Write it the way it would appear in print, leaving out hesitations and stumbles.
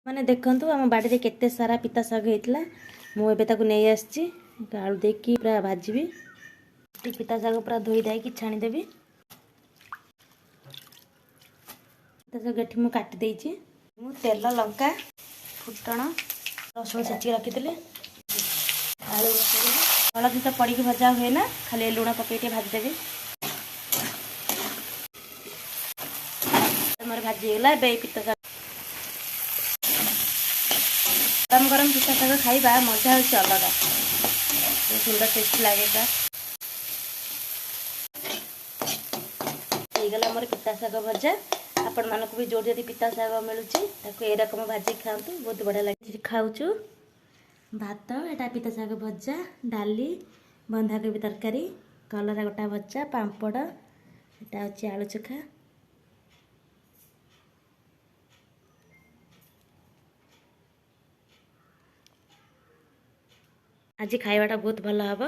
मैंने देखंतु आम बाड़ी रे केते सारा पिता साग होइतला मु एबे ताकू नै आछी आलू देकी पूरा भाजीबी पिता साग पूरा धोई दाई छाणी देबी पिता साग एठी मु काटी देइची मु तेल लंका फुटण रसुण छेची रखितले आलू हलदी तो पड़ी भजा हुए ना खाली लुण पकई भाजीदेवी मोर भाजीगला पिता साग गरम गरम पिता साग खाइबा मजा हूँ अलग सुंदर टेस्ट लगे गला मोर पिता साग भजा आपण मानक भी जोड़ी पिता साग मिलूँ ए रकम भाजी खातु बहुत बढ़िया लगे खाऊचु भात एटा पिता साग भजा डाली बंधाकोबी तरकारी कलरा गोटा भजा पांपड़ एटा हूँ आलू चोखा आज खाइबाटा बहुत भल हम।